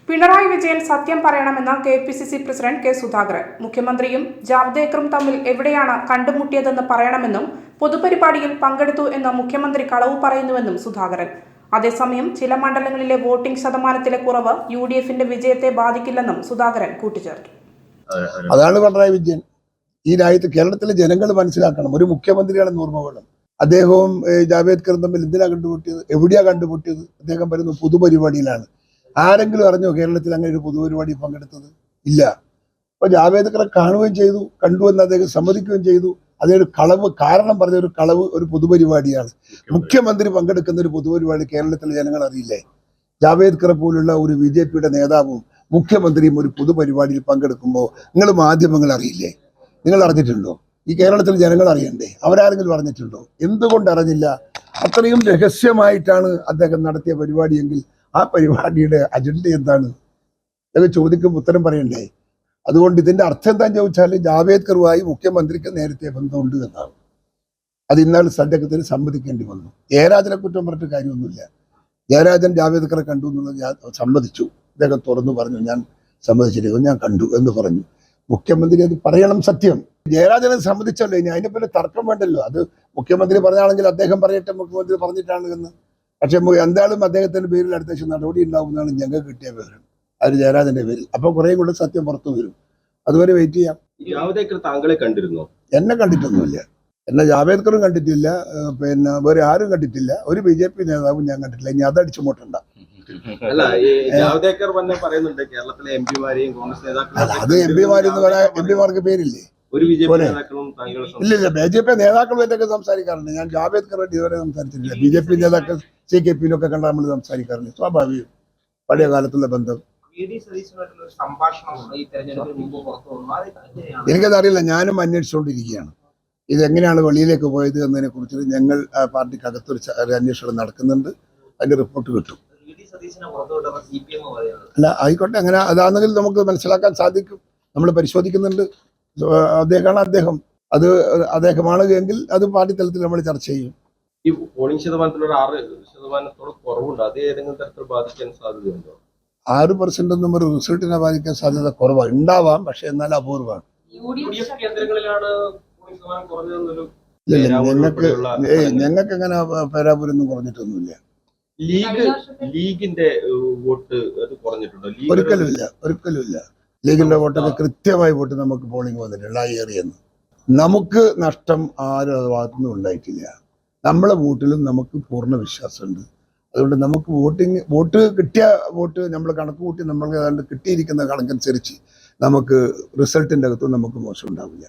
പിണറായി വിജയൻ സത്യം പറയണമെന്ന് KPCC president K Sudhakaran. മുഖ്യമന്ത്രിയും ജാവ്ദേക്കറും തമ്മിൽ എവിടെയാണ് കണ്ടുമുട്ടിയതെന്ന് പറയണമെന്നും പൊതുപരിപാടിയിൽ പങ്കെടുത്തു എന്ന് മുഖ്യമന്ത്രി കളവ് പറയുന്നുവെന്നും സുധാകരൻ. അതേസമയം ചില മണ്ഡലങ്ങളിലെ വോട്ടിംഗ് ശതമാനത്തിലെ കുറവ് UDFന്റെ വിജയത്തെ ബാധിക്കില്ലെന്നും സുധാകരൻ കൂട്ടിച്ചേർത്തു. അതാണ് പിണറായി വിജയൻ. ഈ രാജ്യത്ത് കേരളത്തിലെ ജനങ്ങൾ മനസ്സിലാക്കണം, ഒരു മുഖ്യമന്ത്രിയാണെന്ന് ഓർമ്മ വേണം. അദ്ദേഹവും ജാവേദ്കറും തമ്മിൽ എന്തിനാ കണ്ടുമുട്ടിയത്, എവിടെയാ കണ്ടുമുട്ടിയത്? അദ്ദേഹം പറയുന്നു പൊതുപരിപാടിയിലാണ്. ആരെങ്കിലും അറിഞ്ഞോ കേരളത്തിൽ അങ്ങനെ ഒരു പൊതുപരിപാടി പങ്കെടുത്തത്? ഇല്ല. അപ്പൊ ജാവേദ്കറെ കാണുകയും ചെയ്തു, കണ്ടുവെന്ന് അദ്ദേഹം സമ്മതിക്കുകയും ചെയ്തു. അതൊരു കളവ്, കാരണം പറഞ്ഞ ഒരു കളവ്, ഒരു പൊതുപരിപാടിയാണ്. മുഖ്യമന്ത്രി പങ്കെടുക്കുന്ന ഒരു പൊതുപരിപാടി കേരളത്തിലെ ജനങ്ങൾ അറിയില്ലേ? ജാവേദ്കറെ പോലുള്ള ഒരു BJPയുടെ നേതാവും മുഖ്യമന്ത്രിയും ഒരു പൊതുപരിപാടിയിൽ പങ്കെടുക്കുമ്പോൾ നിങ്ങൾ മാധ്യമങ്ങൾ അറിയില്ലേ? നിങ്ങൾ അറിഞ്ഞിട്ടുണ്ടോ? ഈ കേരളത്തിൽ ജനങ്ങൾ അറിയണ്ടേ? അവരാരെങ്കിലും അറിഞ്ഞിട്ടുണ്ടോ? എന്തുകൊണ്ട് അറിഞ്ഞില്ല? അത്രയും രഹസ്യമായിട്ടാണ് അദ്ദേഹം നടത്തിയ പരിപാടിയെങ്കിൽ ആ പരിപാടിയുടെ അജണ്ട എന്താണ്? അതൊക്കെ ചോദിക്കുമ്പോൾ ഉത്തരം പറയണ്ടേ? അതുകൊണ്ട് ഇതിന്റെ അർത്ഥം എന്താണെന്ന് ചോദിച്ചാൽ ജാവേദ്കറുമായി മുഖ്യമന്ത്രിക്ക് നേരത്തെ ബന്ധമുണ്ട് എന്നാണ്. അത് ഇന്നാൾ അദ്ദേഹത്തിന് സമ്മതിക്കേണ്ടി വന്നു. ജയരാജനെ കുറ്റം പറഞ്ഞിട്ട് കാര്യമൊന്നുമില്ല. ജയരാജൻ ജാവേദ്കറെ കണ്ടു എന്നുള്ളത് ഞാൻ സമ്മതിച്ചു. അദ്ദേഹം തുറന്നു പറഞ്ഞു, ഞാൻ സമ്മതിച്ചിരിക്കുന്നു, ഞാൻ കണ്ടു എന്ന് പറഞ്ഞു. മുഖ്യമന്ത്രി അത് പറയണം സത്യം. ജയരാജനെ സമ്മതിച്ചല്ലോ, ഇനി അതിനെ പിന്നെ തർക്കം വേണ്ടല്ലോ. അത് മുഖ്യമന്ത്രി പറഞ്ഞാണെങ്കിൽ അദ്ദേഹം പറയട്ടെ മുഖ്യമന്ത്രി പറഞ്ഞിട്ടാണ് എന്ന്. പക്ഷെ എന്തായാലും അദ്ദേഹത്തിന്റെ പേരിൽ അടുത്ത ദിവസം നടപടി ഉണ്ടാവുന്നതാണ് ഞങ്ങൾക്ക് കിട്ടിയ വിവരം, അത് ജയരാജന്റെ പേരിൽ. അപ്പൊ കുറെ കൂടെ സത്യം പുറത്തു വരും. അതുവരെ വെയിറ്റ് ചെയ്യാം. ജാവ്ദേക്കർ താങ്കളെ കണ്ടിരുന്നോ? എന്നെ കണ്ടിട്ടൊന്നുമില്ല. എന്നെ ജാവേദ്കറും കണ്ടിട്ടില്ല, പിന്നെ വേറെ ആരും കണ്ടിട്ടില്ല. ഒരു BJP നേതാവും ഞാൻ കണ്ടിട്ടില്ല. ഇനി അതടിച്ചു മൂട്ടണ്ട. അല്ല, ഈ ജാവ്ദേക്കർ തന്നെ പറയുന്നുണ്ട് കേരളത്തിലെ MP-മാരെയും കോൺഗ്രസ് നേതാക്കളെയും. അത് MP-മാരെന്ന് പറയാൻ MP-മാർക്ക് പേരില്ലേ? ഒരു BJP നേതാക്കളും താങ്കൾ ഇല്ലില്ല. BJP നേതാക്കളുമായിട്ടൊക്കെ സംസാരിക്കാറുണ്ട്. ഞാൻ ജാവേദ്കറുമായിട്ട് ഇതുവരെ സംസാരിച്ചിട്ടില്ല. BJP നേതാക്കൾ CKP-യിലൊക്കെ കണ്ടാൽ നമ്മൾ സംസാരിക്കാറുണ്ട്. സ്വാഭാവികം, പഴയ കാലത്തുള്ള ബന്ധം. എനിക്കതറിയില്ല. ഞാനും അന്വേഷിച്ചുകൊണ്ടിരിക്കുകയാണ്. ഇതെങ്ങനെയാണ് വെളിയിലേക്ക് പോയത് എന്നതിനെ കുറിച്ച് ഞങ്ങൾ പാർട്ടിക്കകത്തൊരു അന്വേഷണം നടക്കുന്നുണ്ട്. അതിന്റെ റിപ്പോർട്ട് കിട്ടും. അല്ല, ആയിക്കോട്ടെ, അങ്ങനെ അതാണെങ്കിൽ നമുക്ക് മനസ്സിലാക്കാൻ സാധിക്കും. നമ്മൾ പരിശോധിക്കുന്നുണ്ട്. അദ്ദേഹമാണ് എങ്കിൽ അത് പാർട്ടി തലത്തിൽ നമ്മൾ ചർച്ച ചെയ്യും. ഈ പോളിംഗ് ശതമാനത്തിൽ ഒരു 6% കുറവുണ്ട്. അത് ഏതെങ്കിലും തരത്തിൽ ബാധിക്കാൻ സാധ്യതയുണ്ടോ? 6% ഒന്നും ഒരു റിസൾട്ടിനെ ബാധിക്കാൻ സാധ്യത കുറവാണ്. ഉണ്ടാവാം, പക്ഷെ എന്നാൽ അപൂർവമാണ്. ഞങ്ങൾക്ക് അങ്ങനെ പേരാപൂരൊന്നും കുറഞ്ഞിട്ടൊന്നുമില്ല. ലീഗിന്റെ വോട്ട് അത് കുറഞ്ഞിട്ടുണ്ടോ? ഒരിക്കലുമില്ല. ലീഗിന്റെ വോട്ടൊക്കെ കൃത്യമായി വോട്ട് നമുക്ക് പോളിംഗ് വന്നിട്ടുണ്ട്. ആ ഏറിയെന്ന് നമുക്ക് നഷ്ടം ആരും ഭാഗത്തുനിന്നും ഉണ്ടായിട്ടില്ല. നമ്മളെ വോട്ടിലും നമുക്ക് പൂർണ്ണ വിശ്വാസമുണ്ട്. അതുകൊണ്ട് നമുക്ക് വോട്ട് കിട്ടിയ വോട്ട് നമ്മൾ കണക്ക് കൂട്ടി നമ്മൾ ഏതാണ്ട് കിട്ടിയിരിക്കുന്ന കണക്കനുസരിച്ച് നമുക്ക് റിസൾട്ടിൻ്റെ അകത്തും നമുക്ക് മോശം ഉണ്ടാവില്ല.